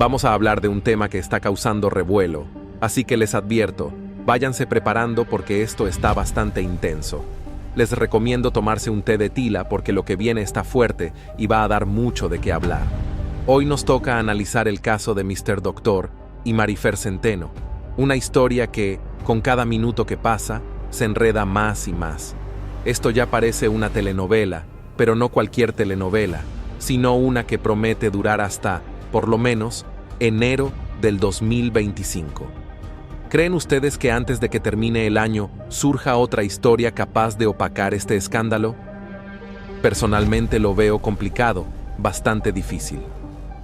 Vamos a hablar de un tema que está causando revuelo, así que les advierto, váyanse preparando porque esto está bastante intenso. Les recomiendo tomarse un té de tila porque lo que viene está fuerte y va a dar mucho de qué hablar. Hoy nos toca analizar el caso de Mr. Doctor y Marifer Centeno, una historia que, con cada minuto que pasa, se enreda más y más. Esto ya parece una telenovela, pero no cualquier telenovela, sino una que promete durar hasta, por lo menos, enero del 2025. ¿Creen ustedes que antes de que termine el año surja otra historia capaz de opacar este escándalo? Personalmente lo veo complicado, bastante difícil.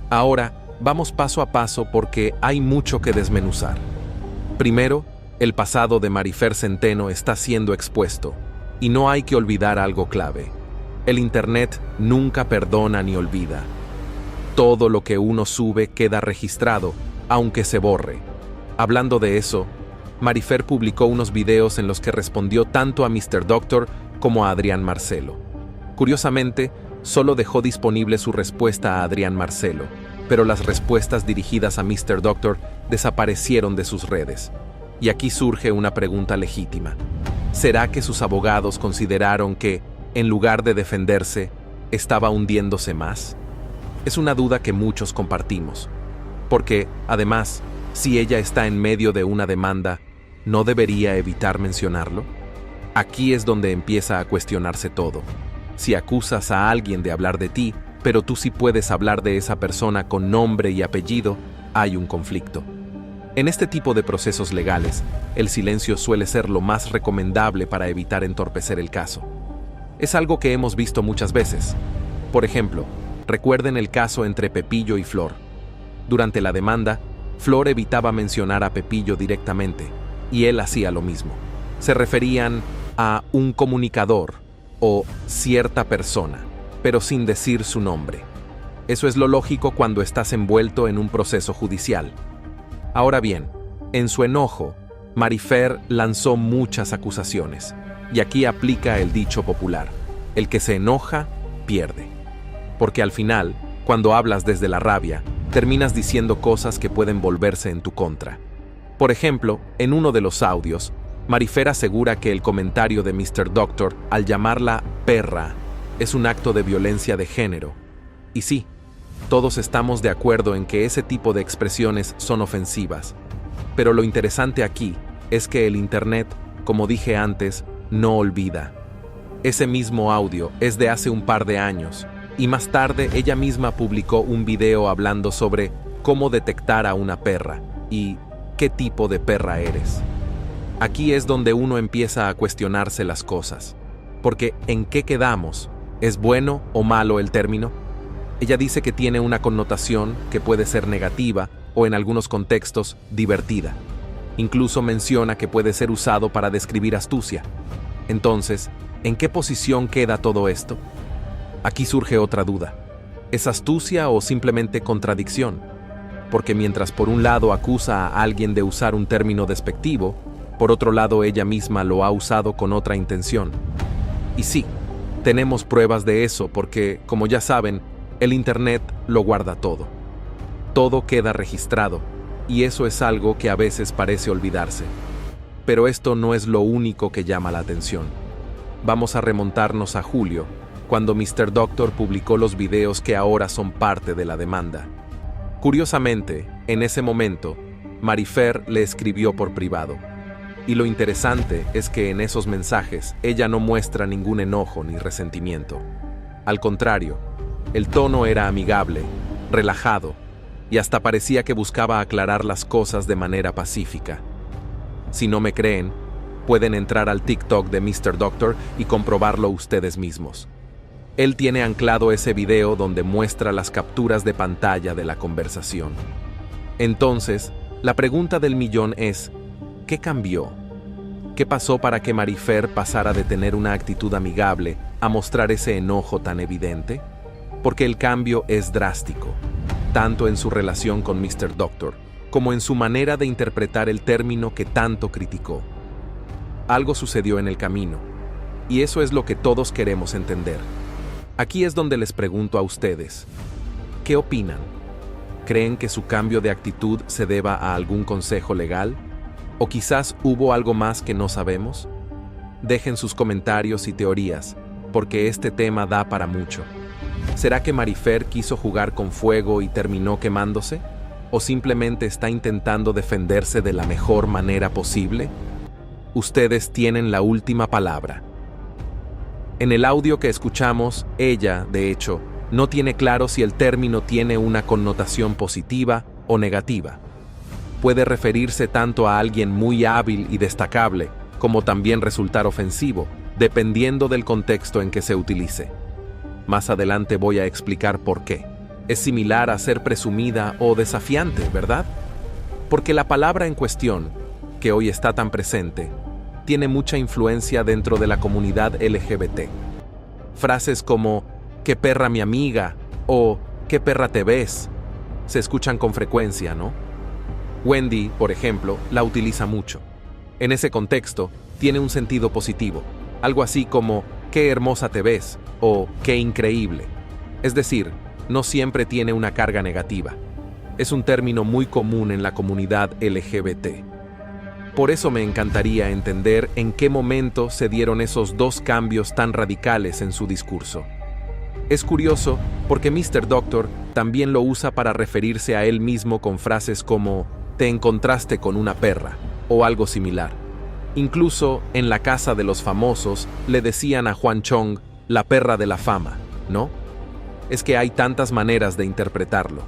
Ahora, vamos paso a paso porque hay mucho que desmenuzar. Primero, el pasado de Marifer Centeno está siendo expuesto, y no hay que olvidar algo clave. El Internet nunca perdona ni olvida. Todo lo que uno sube queda registrado, aunque se borre. Hablando de eso, Marifer publicó unos videos en los que respondió tanto a Mr. Doctor como a Adrián Marcelo. Curiosamente, solo dejó disponible su respuesta a Adrián Marcelo, pero las respuestas dirigidas a Mr. Doctor desaparecieron de sus redes. Y aquí surge una pregunta legítima. ¿Será que sus abogados consideraron que, en lugar de defenderse, estaba hundiéndose más? Es una duda que muchos compartimos. Porque, además, si ella está en medio de una demanda, ¿no debería evitar mencionarlo? Aquí es donde empieza a cuestionarse todo. Si acusas a alguien de hablar de ti, pero tú sí puedes hablar de esa persona con nombre y apellido, hay un conflicto. En este tipo de procesos legales, el silencio suele ser lo más recomendable para evitar entorpecer el caso. Es algo que hemos visto muchas veces. Por ejemplo, recuerden el caso entre Pepillo y Flor. Durante la demanda, Flor evitaba mencionar a Pepillo directamente, y él hacía lo mismo. Se referían a un comunicador o cierta persona, pero sin decir su nombre. Eso es lo lógico cuando estás envuelto en un proceso judicial. Ahora bien, en su enojo, Marifer lanzó muchas acusaciones, y aquí aplica el dicho popular: el que se enoja, pierde. Porque al final, cuando hablas desde la rabia, terminas diciendo cosas que pueden volverse en tu contra. Por ejemplo, en uno de los audios, Marifer asegura que el comentario de Mr. Doctor al llamarla perra es un acto de violencia de género. Y sí, todos estamos de acuerdo en que ese tipo de expresiones son ofensivas. Pero lo interesante aquí es que el Internet, como dije antes, no olvida. Ese mismo audio es de hace un par de años, y más tarde ella misma publicó un video hablando sobre cómo detectar a una perra y qué tipo de perra eres. Aquí es donde uno empieza a cuestionarse las cosas, porque ¿en qué quedamos? ¿Es bueno o malo el término? Ella dice que tiene una connotación que puede ser negativa o en algunos contextos divertida. Incluso menciona que puede ser usado para describir astucia. Entonces, ¿en qué posición queda todo esto? Aquí surge otra duda. ¿Es astucia o simplemente contradicción? Porque mientras por un lado acusa a alguien de usar un término despectivo, por otro lado ella misma lo ha usado con otra intención. Y sí, tenemos pruebas de eso porque, como ya saben, el Internet lo guarda todo. Todo queda registrado, y eso es algo que a veces parece olvidarse. Pero esto no es lo único que llama la atención. Vamos a remontarnos a julio, cuando Mr. Doctor publicó los videos que ahora son parte de la demanda. Curiosamente, en ese momento, Marifer le escribió por privado. Y lo interesante es que en esos mensajes ella no muestra ningún enojo ni resentimiento. Al contrario, el tono era amigable, relajado, y hasta parecía que buscaba aclarar las cosas de manera pacífica. Si no me creen, pueden entrar al TikTok de Mr. Doctor y comprobarlo ustedes mismos. Él tiene anclado ese video donde muestra las capturas de pantalla de la conversación. Entonces, la pregunta del millón es, ¿qué cambió? ¿Qué pasó para que Marifer pasara de tener una actitud amigable a mostrar ese enojo tan evidente? Porque el cambio es drástico, tanto en su relación con Mr. Doctor, como en su manera de interpretar el término que tanto criticó. Algo sucedió en el camino, y eso es lo que todos queremos entender. Aquí es donde les pregunto a ustedes, ¿qué opinan? ¿Creen que su cambio de actitud se deba a algún consejo legal? ¿O quizás hubo algo más que no sabemos? Dejen sus comentarios y teorías, porque este tema da para mucho. ¿Será que Marifer quiso jugar con fuego y terminó quemándose? ¿O simplemente está intentando defenderse de la mejor manera posible? Ustedes tienen la última palabra. En el audio que escuchamos, ella, de hecho, no tiene claro si el término tiene una connotación positiva o negativa. Puede referirse tanto a alguien muy hábil y destacable, como también resultar ofensivo, dependiendo del contexto en que se utilice. Más adelante voy a explicar por qué. Es similar a ser presumida o desafiante, ¿verdad? Porque la palabra en cuestión, que hoy está tan presente, tiene mucha influencia dentro de la comunidad LGBT. Frases como «qué perra mi amiga» o «qué perra te ves» se escuchan con frecuencia, ¿no? Wendy, por ejemplo, la utiliza mucho. En ese contexto, tiene un sentido positivo, algo así como «qué hermosa te ves» o «qué increíble». Es decir, no siempre tiene una carga negativa. Es un término muy común en la comunidad LGBT. Por eso me encantaría entender en qué momento se dieron esos dos cambios tan radicales en su discurso. Es curioso porque Mr. Doctor también lo usa para referirse a él mismo con frases como «te encontraste con una perra» o algo similar. Incluso en La Casa de los Famosos le decían a Juan Chong «la perra de la fama», ¿no? Es que hay tantas maneras de interpretarlo.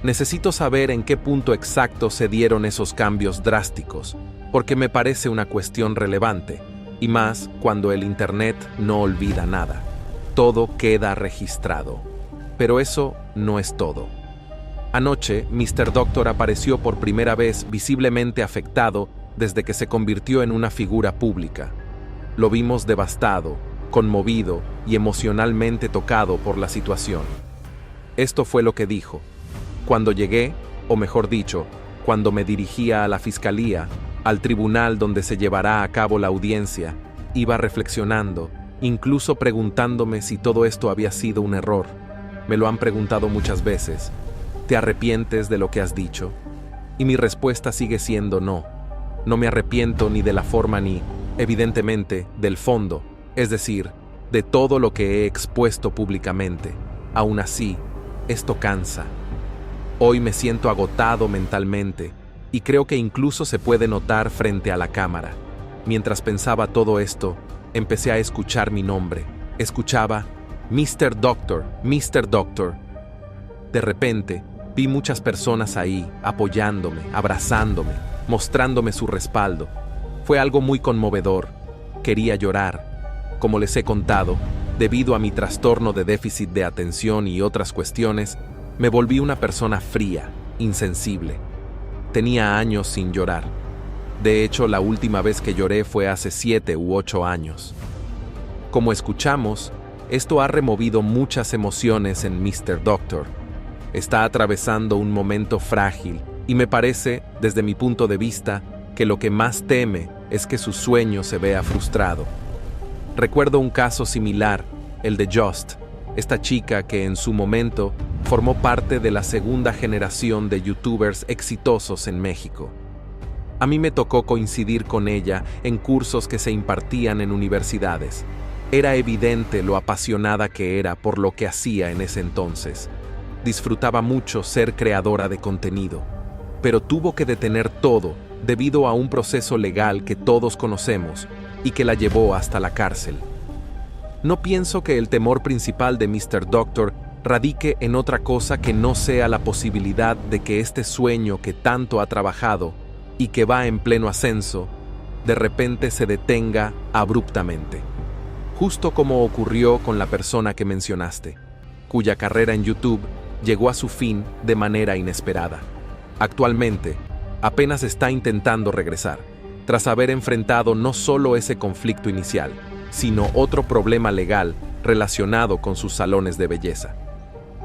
Necesito saber en qué punto exacto se dieron esos cambios drásticos, porque me parece una cuestión relevante, y más cuando el Internet no olvida nada. Todo queda registrado. Pero eso no es todo. Anoche, Mr. Doctor apareció por primera vez visiblemente afectado desde que se convirtió en una figura pública. Lo vimos devastado, conmovido y emocionalmente tocado por la situación. Esto fue lo que dijo. Cuando llegué, o mejor dicho, cuando me dirigía a la fiscalía, al tribunal donde se llevará a cabo la audiencia, iba reflexionando, incluso preguntándome si todo esto había sido un error. Me lo han preguntado muchas veces. ¿Te arrepientes de lo que has dicho? Y mi respuesta sigue siendo no. No me arrepiento ni de la forma ni, evidentemente, del fondo, es decir, de todo lo que he expuesto públicamente. Aún así, esto cansa. Hoy me siento agotado mentalmente y creo que incluso se puede notar frente a la cámara. Mientras pensaba todo esto, empecé a escuchar mi nombre. Escuchaba Mr. Doctor, Mr. Doctor. De repente, vi muchas personas ahí, apoyándome, abrazándome, mostrándome su respaldo. Fue algo muy conmovedor. Quería llorar. Como les he contado, debido a mi trastorno de déficit de atención y otras cuestiones, me volví una persona fría, insensible. Tenía años sin llorar. De hecho, la última vez que lloré fue hace 7 u 8 años. Como escuchamos, esto ha removido muchas emociones en Mr. Doctor. Está atravesando un momento frágil y me parece, desde mi punto de vista, que lo que más teme es que su sueño se vea frustrado. Recuerdo un caso similar, el de Just, esta chica que en su momento formó parte de la segunda generación de youtubers exitosos en México. A mí me tocó coincidir con ella en cursos que se impartían en universidades. Era evidente lo apasionada que era por lo que hacía en ese entonces. Disfrutaba mucho ser creadora de contenido, pero tuvo que detener todo debido a un proceso legal que todos conocemos y que la llevó hasta la cárcel. No pienso que el temor principal de Mr. Doctor radique en otra cosa que no sea la posibilidad de que este sueño que tanto ha trabajado y que va en pleno ascenso, de repente se detenga abruptamente. Justo como ocurrió con la persona que mencionaste, cuya carrera en YouTube llegó a su fin de manera inesperada. Actualmente, apenas está intentando regresar, tras haber enfrentado no solo ese conflicto inicial, sino otro problema legal relacionado con sus salones de belleza.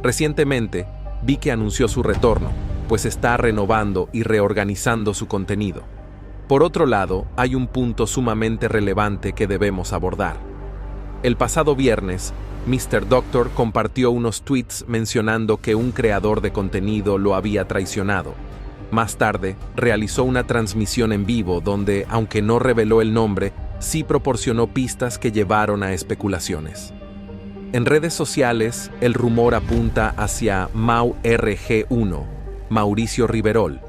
Recientemente, vi que anunció su retorno, pues está renovando y reorganizando su contenido. Por otro lado, hay un punto sumamente relevante que debemos abordar. El pasado viernes, Mr. Doctor compartió unos tweets mencionando que un creador de contenido lo había traicionado. Más tarde, realizó una transmisión en vivo donde, aunque no reveló el nombre, sí proporcionó pistas que llevaron a especulaciones. En redes sociales, el rumor apunta hacia MauRG1, Mauricio Riverol.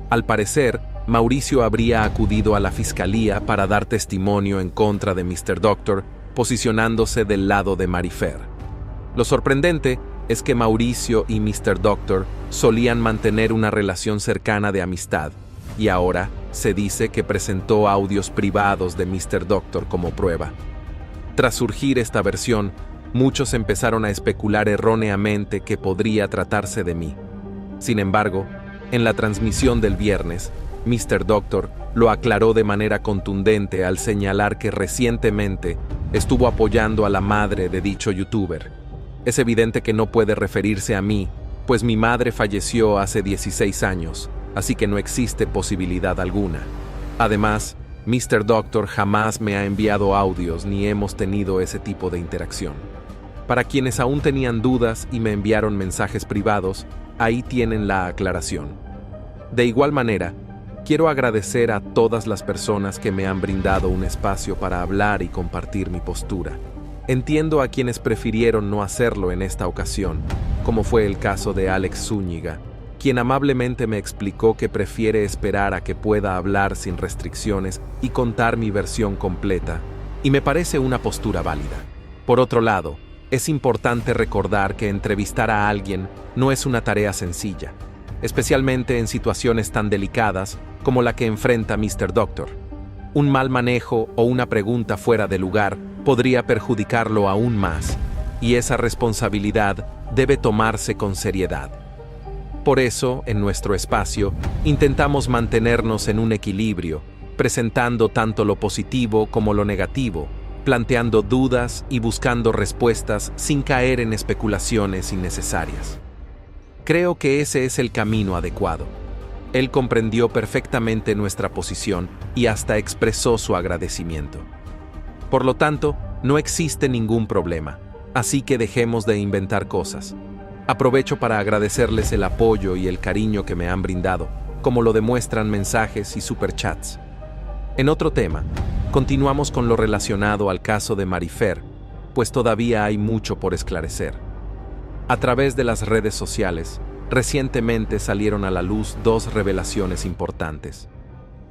Al parecer, Mauricio habría acudido a la fiscalía para dar testimonio en contra de Mr. Doctor, posicionándose del lado de Marifer. Lo sorprendente es que Mauricio y Mr. Doctor solían mantener una relación cercana de amistad, y ahora se dice que presentó audios privados de Mr. Doctor como prueba. Tras surgir esta versión, muchos empezaron a especular erróneamente que podría tratarse de mí. Sin embargo, en la transmisión del viernes, Mr. Doctor lo aclaró de manera contundente al señalar que recientemente estuvo apoyando a la madre de dicho youtuber. Es evidente que no puede referirse a mí, pues mi madre falleció hace 16 años, así que no existe posibilidad alguna. Además, Mr. Doctor jamás me ha enviado audios ni hemos tenido ese tipo de interacción. Para quienes aún tenían dudas y me enviaron mensajes privados, ahí tienen la aclaración. De igual manera, quiero agradecer a todas las personas que me han brindado un espacio para hablar y compartir mi postura. Entiendo a quienes prefirieron no hacerlo en esta ocasión, como fue el caso de Alex Zúñiga, quien amablemente me explicó que prefiere esperar a que pueda hablar sin restricciones y contar mi versión completa, y me parece una postura válida. Por otro lado, es importante recordar que entrevistar a alguien no es una tarea sencilla, especialmente en situaciones tan delicadas como la que enfrenta Mr. Doctor. Un mal manejo o una pregunta fuera de lugar podría perjudicarlo aún más, y esa responsabilidad debe tomarse con seriedad. Por eso, en nuestro espacio, intentamos mantenernos en un equilibrio, presentando tanto lo positivo como lo negativo, planteando dudas y buscando respuestas sin caer en especulaciones innecesarias. Creo que ese es el camino adecuado. Él comprendió perfectamente nuestra posición y hasta expresó su agradecimiento. Por lo tanto, no existe ningún problema, así que dejemos de inventar cosas. Aprovecho para agradecerles el apoyo y el cariño que me han brindado, como lo demuestran mensajes y superchats. En otro tema, continuamos con lo relacionado al caso de Marifer, pues todavía hay mucho por esclarecer. A través de las redes sociales, recientemente salieron a la luz dos revelaciones importantes.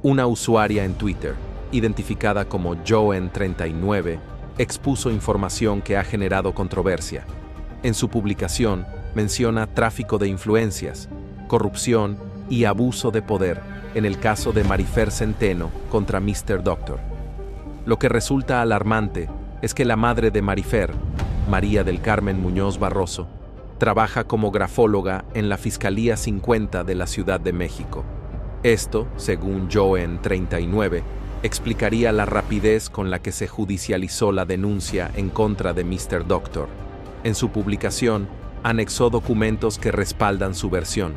Una usuaria en Twitter, identificada como Joen39, expuso información que ha generado controversia. En su publicación, menciona tráfico de influencias, corrupción y abuso de poder en el caso de Marifer Centeno contra Mr. Doctor. Lo que resulta alarmante es que la madre de Marifer, María del Carmen Muñoz Barroso, trabaja como grafóloga en la Fiscalía 50 de la Ciudad de México. Esto, según Joen39, explicaría la rapidez con la que se judicializó la denuncia en contra de Mr. Doctor. En su publicación, anexó documentos que respaldan su versión.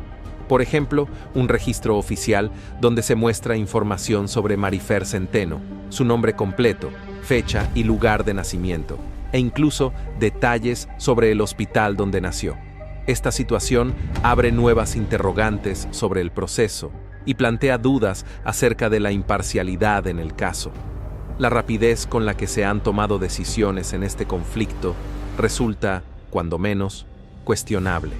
Por ejemplo, un registro oficial donde se muestra información sobre Marifer Centeno, su nombre completo, fecha y lugar de nacimiento, e incluso detalles sobre el hospital donde nació. Esta situación abre nuevas interrogantes sobre el proceso y plantea dudas acerca de la imparcialidad en el caso. La rapidez con la que se han tomado decisiones en este conflicto resulta, cuando menos, cuestionable.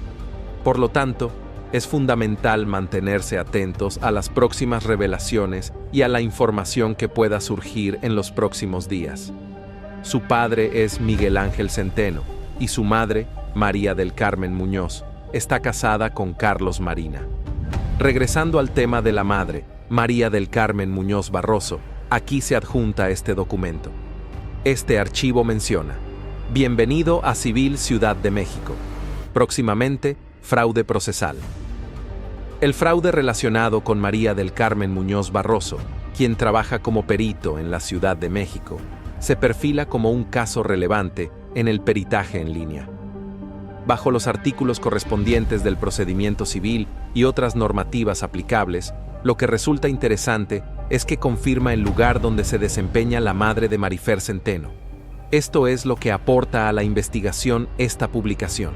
Por lo tanto, es fundamental mantenerse atentos a las próximas revelaciones y a la información que pueda surgir en los próximos días. Su padre es Miguel Ángel Centeno y su madre, María del Carmen Muñoz, está casada con Carlos Marina. Regresando al tema de la madre, María del Carmen Muñoz Barroso, aquí se adjunta este documento. Este archivo menciona: Bienvenido a Civil Ciudad de México. Próximamente, fraude procesal. El fraude relacionado con María del Carmen Muñoz Barroso, quien trabaja como perito en la Ciudad de México, se perfila como un caso relevante en el peritaje en línea. Bajo los artículos correspondientes del procedimiento civil y otras normativas aplicables, lo que resulta interesante es que confirma el lugar donde se desempeña la madre de Marifer Centeno. Esto es lo que aporta a la investigación esta publicación.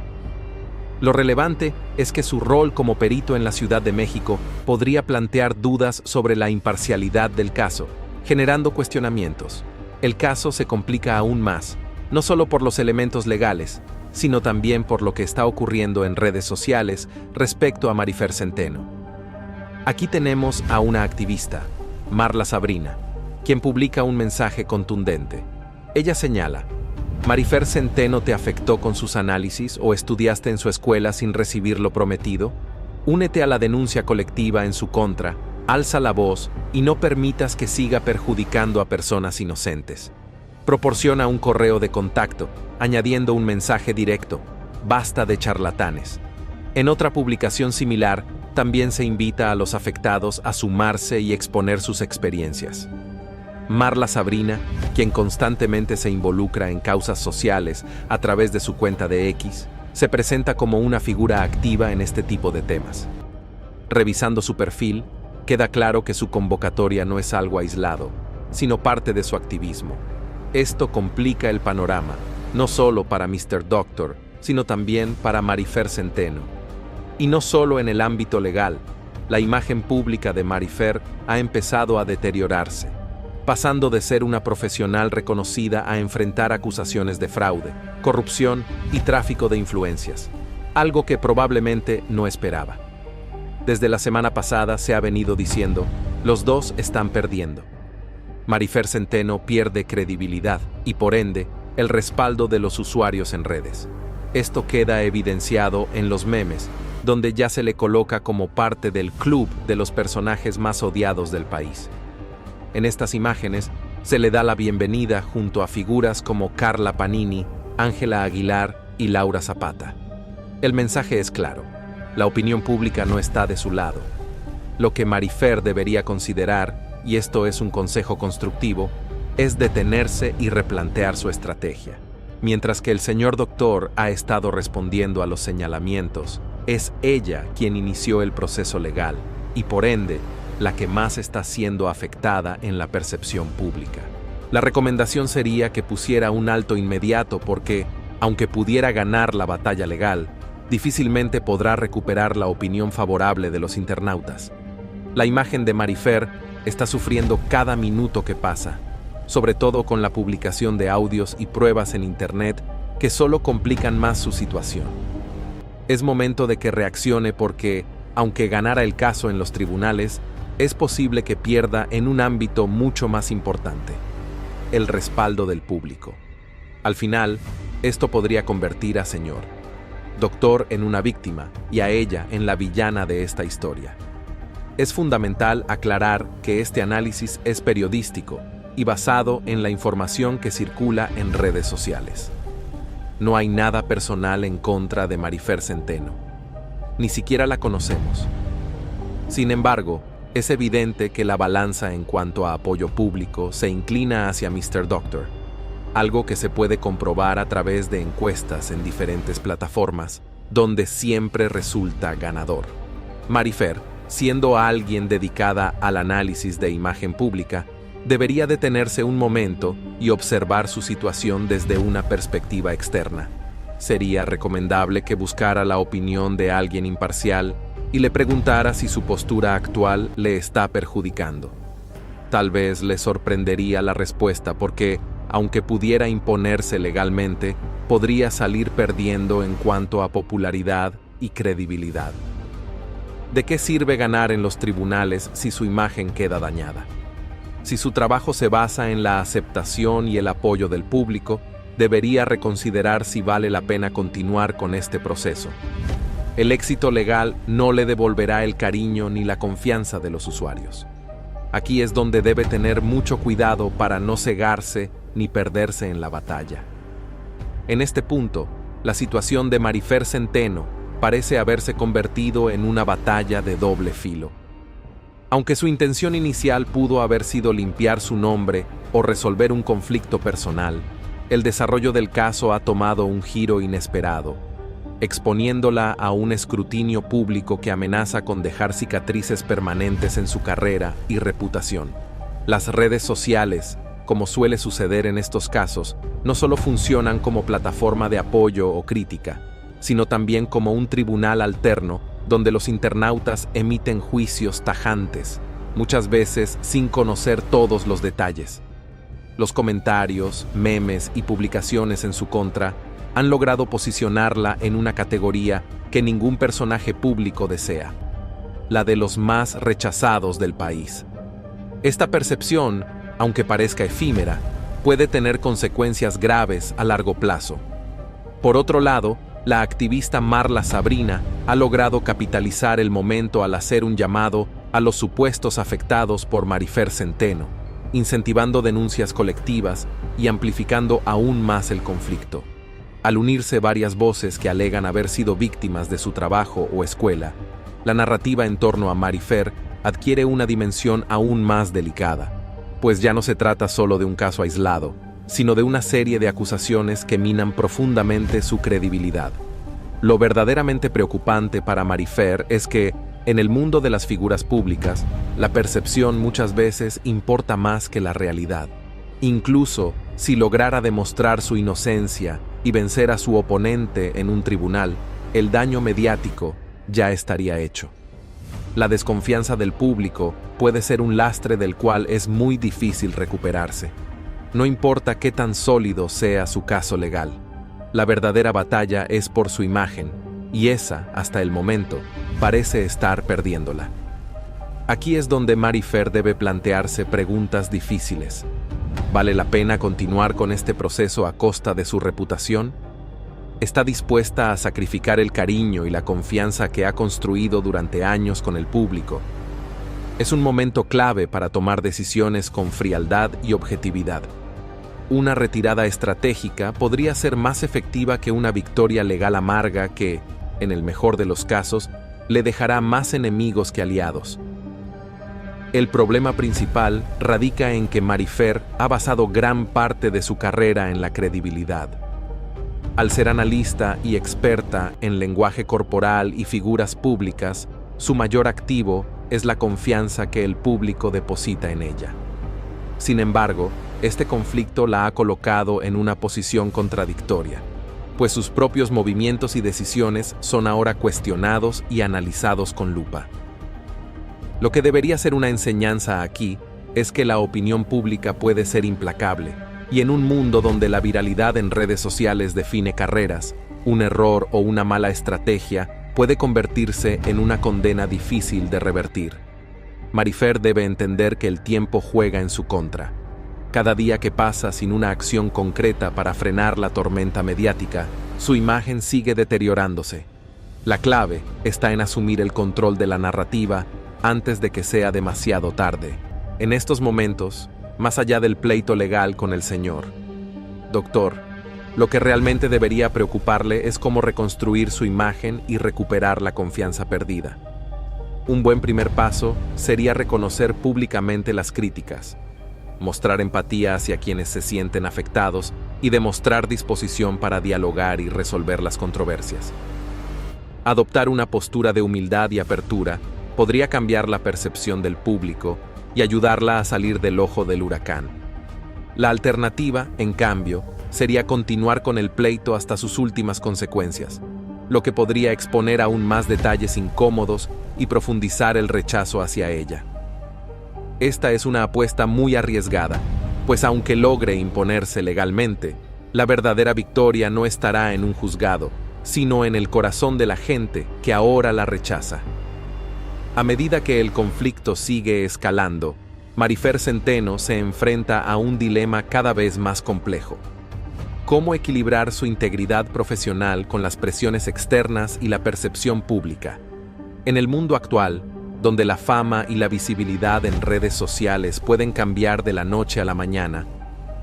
Lo relevante es que su rol como perito en la Ciudad de México podría plantear dudas sobre la imparcialidad del caso, generando cuestionamientos. El caso se complica aún más, no solo por los elementos legales, sino también por lo que está ocurriendo en redes sociales respecto a Marifer Centeno. Aquí tenemos a una activista, Marla Sabrina, quien publica un mensaje contundente. Ella señala: ¿Marifer Centeno te afectó con sus análisis o estudiaste en su escuela sin recibir lo prometido? Únete a la denuncia colectiva en su contra, alza la voz y no permitas que siga perjudicando a personas inocentes. Proporciona un correo de contacto, añadiendo un mensaje directo: basta de charlatanes. En otra publicación similar, también se invita a los afectados a sumarse y exponer sus experiencias. Marla Sabrina, quien constantemente se involucra en causas sociales a través de su cuenta de X, se presenta como una figura activa en este tipo de temas. Revisando su perfil, queda claro que su convocatoria no es algo aislado, sino parte de su activismo. Esto complica el panorama, no solo para Mr. Doctor, sino también para Marifer Centeno. Y no solo en el ámbito legal, la imagen pública de Marifer ha empezado a deteriorarse, pasando de ser una profesional reconocida a enfrentar acusaciones de fraude, corrupción y tráfico de influencias, algo que probablemente no esperaba. Desde la semana pasada se ha venido diciendo: los dos están perdiendo. Marifer Centeno pierde credibilidad y, por ende, el respaldo de los usuarios en redes. Esto queda evidenciado en los memes, donde ya se le coloca como parte del club de los personajes más odiados del país. En estas imágenes se le da la bienvenida junto a figuras como Carla Panini, Ángela Aguilar y Laura Zapata. El mensaje es claro: la opinión pública no está de su lado. Lo que Marifer debería considerar, y esto es un consejo constructivo, es detenerse y replantear su estrategia. Mientras que el señor doctor ha estado respondiendo a los señalamientos, es ella quien inició el proceso legal y, por ende, la que más está siendo afectada en la percepción pública. La recomendación sería que pusiera un alto inmediato porque, aunque pudiera ganar la batalla legal, difícilmente podrá recuperar la opinión favorable de los internautas. La imagen de Marifer está sufriendo cada minuto que pasa, sobre todo con la publicación de audios y pruebas en Internet que solo complican más su situación. Es momento de que reaccione porque, aunque ganara el caso en los tribunales, es posible que pierda en un ámbito mucho más importante: el respaldo del público. Al final, esto podría convertir a señor doctor en una víctima y a ella en la villana de esta historia. Es fundamental aclarar que este análisis es periodístico y basado en la información que circula en redes sociales. No hay nada personal en contra de Marifer Centeno. Ni siquiera la conocemos. Sin embargo, es evidente que la balanza en cuanto a apoyo público se inclina hacia Mr. Doctor, algo que se puede comprobar a través de encuestas en diferentes plataformas, donde siempre resulta ganador. Marifer, siendo alguien dedicada al análisis de imagen pública, debería detenerse un momento y observar su situación desde una perspectiva externa. Sería recomendable que buscara la opinión de alguien imparcial y le preguntara si su postura actual le está perjudicando. Tal vez le sorprendería la respuesta porque, aunque pudiera imponerse legalmente, podría salir perdiendo en cuanto a popularidad y credibilidad. ¿De qué sirve ganar en los tribunales si su imagen queda dañada? Si su trabajo se basa en la aceptación y el apoyo del público, debería reconsiderar si vale la pena continuar con este proceso. El éxito legal no le devolverá el cariño ni la confianza de los usuarios. Aquí es donde debe tener mucho cuidado para no cegarse ni perderse en la batalla. En este punto, la situación de Marifer Centeno parece haberse convertido en una batalla de doble filo. Aunque su intención inicial pudo haber sido limpiar su nombre o resolver un conflicto personal, el desarrollo del caso ha tomado un giro inesperado, exponiéndola a un escrutinio público que amenaza con dejar cicatrices permanentes en su carrera y reputación. Las redes sociales, como suele suceder en estos casos, no solo funcionan como plataforma de apoyo o crítica, sino también como un tribunal alterno donde los internautas emiten juicios tajantes, muchas veces sin conocer todos los detalles. Los comentarios, memes y publicaciones en su contra han logrado posicionarla en una categoría que ningún personaje público desea, la de los más rechazados del país. Esta percepción, aunque parezca efímera, puede tener consecuencias graves a largo plazo. Por otro lado, la activista Marla Sabrina ha logrado capitalizar el momento al hacer un llamado a los supuestos afectados por Marifer Centeno, incentivando denuncias colectivas y amplificando aún más el conflicto. Al unirse varias voces que alegan haber sido víctimas de su trabajo o escuela, la narrativa en torno a Marifer adquiere una dimensión aún más delicada, pues ya no se trata solo de un caso aislado, sino de una serie de acusaciones que minan profundamente su credibilidad. Lo verdaderamente preocupante para Marifer es que, en el mundo de las figuras públicas, la percepción muchas veces importa más que la realidad. Incluso si lograra demostrar su inocencia y vencer a su oponente en un tribunal, el daño mediático ya estaría hecho. La desconfianza del público puede ser un lastre del cual es muy difícil recuperarse. No importa qué tan sólido sea su caso legal, la verdadera batalla es por su imagen, y esa, hasta el momento, parece estar perdiéndola. Aquí es donde Marifer debe plantearse preguntas difíciles. ¿Vale la pena continuar con este proceso a costa de su reputación? ¿Está dispuesta a sacrificar el cariño y la confianza que ha construido durante años con el público? Es un momento clave para tomar decisiones con frialdad y objetividad. Una retirada estratégica podría ser más efectiva que una victoria legal amarga que, en el mejor de los casos, le dejará más enemigos que aliados. El problema principal radica en que Marifer ha basado gran parte de su carrera en la credibilidad. Al ser analista y experta en lenguaje corporal y figuras públicas, su mayor activo es la confianza que el público deposita en ella. Sin embargo, este conflicto la ha colocado en una posición contradictoria, pues sus propios movimientos y decisiones son ahora cuestionados y analizados con lupa. Lo que debería ser una enseñanza aquí es que la opinión pública puede ser implacable, y en un mundo donde la viralidad en redes sociales define carreras, un error o una mala estrategia puede convertirse en una condena difícil de revertir. Marifer debe entender que el tiempo juega en su contra. Cada día que pasa sin una acción concreta para frenar la tormenta mediática, su imagen sigue deteriorándose. La clave está en asumir el control de la narrativa antes de que sea demasiado tarde. En estos momentos, más allá del pleito legal con el señor doctor, lo que realmente debería preocuparle es cómo reconstruir su imagen y recuperar la confianza perdida. Un buen primer paso sería reconocer públicamente las críticas, mostrar empatía hacia quienes se sienten afectados y demostrar disposición para dialogar y resolver las controversias. Adoptar una postura de humildad y apertura podría cambiar la percepción del público y ayudarla a salir del ojo del huracán. La alternativa, en cambio, sería continuar con el pleito hasta sus últimas consecuencias, lo que podría exponer aún más detalles incómodos y profundizar el rechazo hacia ella. Esta es una apuesta muy arriesgada, pues aunque logre imponerse legalmente, la verdadera victoria no estará en un juzgado, sino en el corazón de la gente que ahora la rechaza. A medida que el conflicto sigue escalando, Marifer Centeno se enfrenta a un dilema cada vez más complejo. ¿Cómo equilibrar su integridad profesional con las presiones externas y la percepción pública? En el mundo actual, donde la fama y la visibilidad en redes sociales pueden cambiar de la noche a la mañana,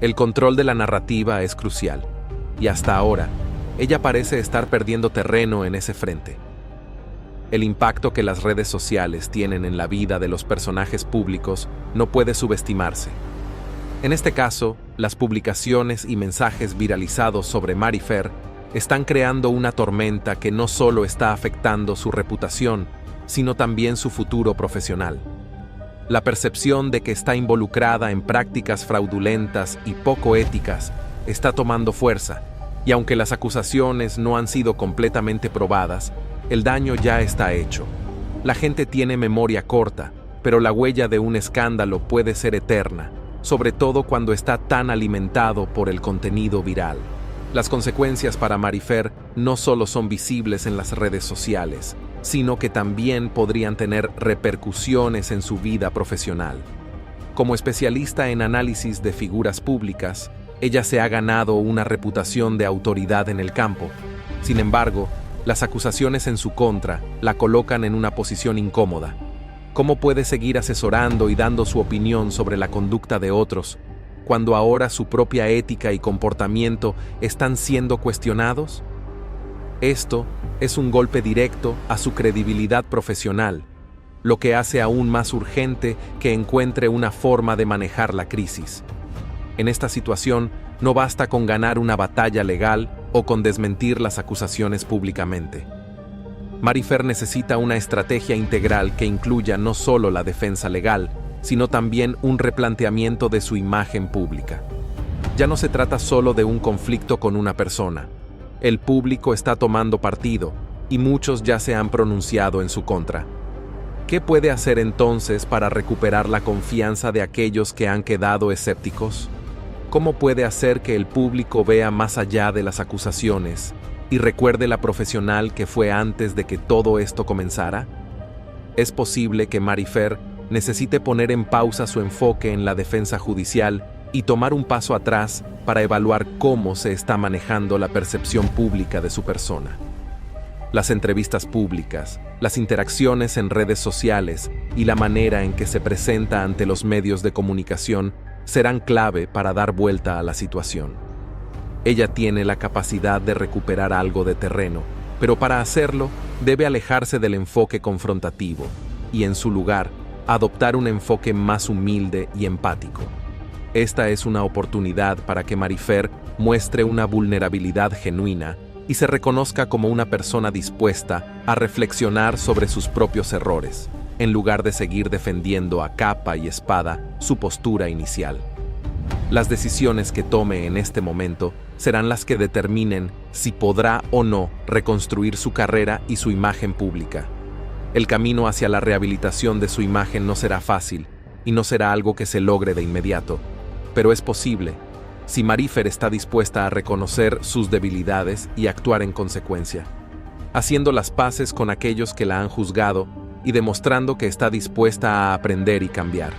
el control de la narrativa es crucial, y hasta ahora, ella parece estar perdiendo terreno en ese frente. El impacto que las redes sociales tienen en la vida de los personajes públicos no puede subestimarse. En este caso, las publicaciones y mensajes viralizados sobre Marifer están creando una tormenta que no solo está afectando su reputación, sino también su futuro profesional. La percepción de que está involucrada en prácticas fraudulentas y poco éticas está tomando fuerza, y aunque las acusaciones no han sido completamente probadas, el daño ya está hecho. La gente tiene memoria corta, pero la huella de un escándalo puede ser eterna, sobre todo cuando está tan alimentado por el contenido viral. Las consecuencias para Marifer no solo son visibles en las redes sociales, sino que también podrían tener repercusiones en su vida profesional. Como especialista en análisis de figuras públicas, ella se ha ganado una reputación de autoridad en el campo. Sin embargo, las acusaciones en su contra la colocan en una posición incómoda. ¿Cómo puede seguir asesorando y dando su opinión sobre la conducta de otros, cuando ahora su propia ética y comportamiento están siendo cuestionados? Esto es un golpe directo a su credibilidad profesional, lo que hace aún más urgente que encuentre una forma de manejar la crisis. En esta situación, no basta con ganar una batalla legal o con desmentir las acusaciones públicamente. Marifer necesita una estrategia integral que incluya no solo la defensa legal, sino también un replanteamiento de su imagen pública. Ya no se trata solo de un conflicto con una persona. El público está tomando partido, y muchos ya se han pronunciado en su contra. ¿Qué puede hacer entonces para recuperar la confianza de aquellos que han quedado escépticos? ¿Cómo puede hacer que el público vea más allá de las acusaciones y recuerde la profesional que fue antes de que todo esto comenzara? Es posible que Marifer necesite poner en pausa su enfoque en la defensa judicial y tomar un paso atrás para evaluar cómo se está manejando la percepción pública de su persona. Las entrevistas públicas, las interacciones en redes sociales y la manera en que se presenta ante los medios de comunicación serán clave para dar vuelta a la situación. Ella tiene la capacidad de recuperar algo de terreno, pero para hacerlo debe alejarse del enfoque confrontativo y, en su lugar, adoptar un enfoque más humilde y empático. Esta es una oportunidad para que Marifer muestre una vulnerabilidad genuina y se reconozca como una persona dispuesta a reflexionar sobre sus propios errores, en lugar de seguir defendiendo a capa y espada su postura inicial. Las decisiones que tome en este momento serán las que determinen si podrá o no reconstruir su carrera y su imagen pública. El camino hacia la rehabilitación de su imagen no será fácil y no será algo que se logre de inmediato, pero es posible, si Marifer está dispuesta a reconocer sus debilidades y actuar en consecuencia, haciendo las paces con aquellos que la han juzgado y demostrando que está dispuesta a aprender y cambiar.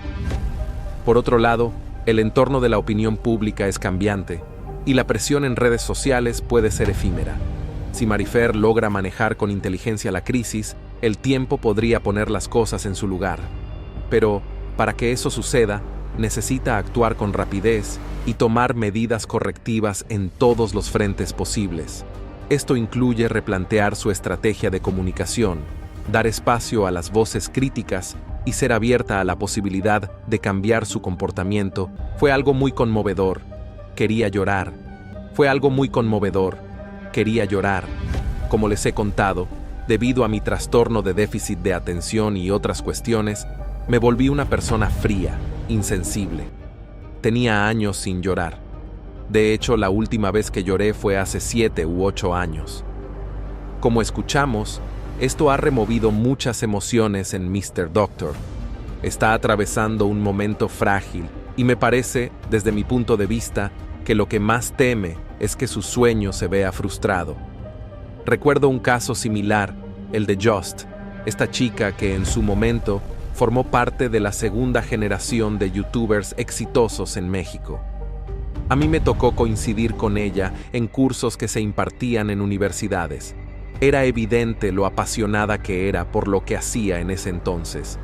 Por otro lado, el entorno de la opinión pública es cambiante y la presión en redes sociales puede ser efímera. Si Marifer logra manejar con inteligencia la crisis, el tiempo podría poner las cosas en su lugar. Pero, para que eso suceda, necesita actuar con rapidez y tomar medidas correctivas en todos los frentes posibles. Esto incluye replantear su estrategia de comunicación, dar espacio a las voces críticas y ser abierta a la posibilidad de cambiar su comportamiento. Fue algo muy conmovedor. Quería llorar. Fue algo muy conmovedor. Quería llorar. Como les he contado, debido a mi trastorno de déficit de atención y otras cuestiones, me volví una persona fría, insensible. Tenía años sin llorar. De hecho, la última vez que lloré fue hace 7 u 8 años. Como escuchamos, esto ha removido muchas emociones en Mr. Doctor. Está atravesando un momento frágil y me parece, desde mi punto de vista, que lo que más teme es que su sueño se vea frustrado. Recuerdo un caso similar, el de Just, esta chica que en su momento formó parte de la segunda generación de youtubers exitosos en México. A mí me tocó coincidir con ella en cursos que se impartían en universidades. Era evidente lo apasionada que era por lo que hacía en ese entonces.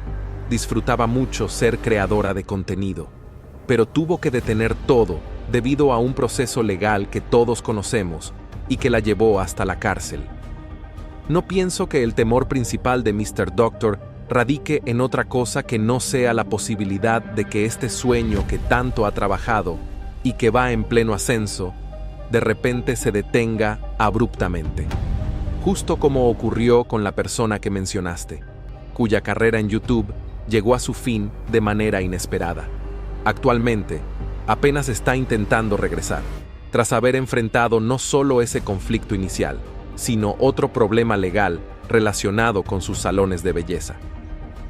Disfrutaba mucho ser creadora de contenido, pero tuvo que detener todo debido a un proceso legal que todos conocemos y que la llevó hasta la cárcel. No pienso que el temor principal de Mr. Doctor radique en otra cosa que no sea la posibilidad de que este sueño que tanto ha trabajado y que va en pleno ascenso, de repente se detenga abruptamente. Justo como ocurrió con la persona que mencionaste, cuya carrera en YouTube llegó a su fin de manera inesperada. Actualmente, apenas está intentando regresar, tras haber enfrentado no solo ese conflicto inicial, sino otro problema legal relacionado con sus salones de belleza.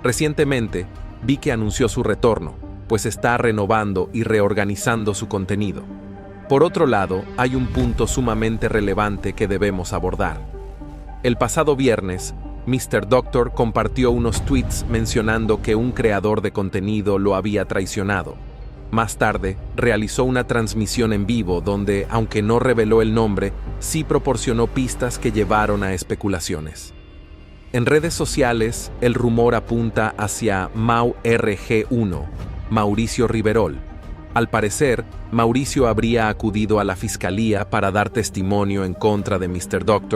Recientemente, vi que anunció su retorno, pues está renovando y reorganizando su contenido. Por otro lado, hay un punto sumamente relevante que debemos abordar. El pasado viernes, Mr. Doctor compartió unos tweets mencionando que un creador de contenido lo había traicionado. Más tarde, realizó una transmisión en vivo donde, aunque no reveló el nombre, sí proporcionó pistas que llevaron a especulaciones. En redes sociales, el rumor apunta hacia MauRG1, Mauricio Riverol. Al parecer, Mauricio habría acudido a la fiscalía para dar testimonio en contra de Mr. Doctor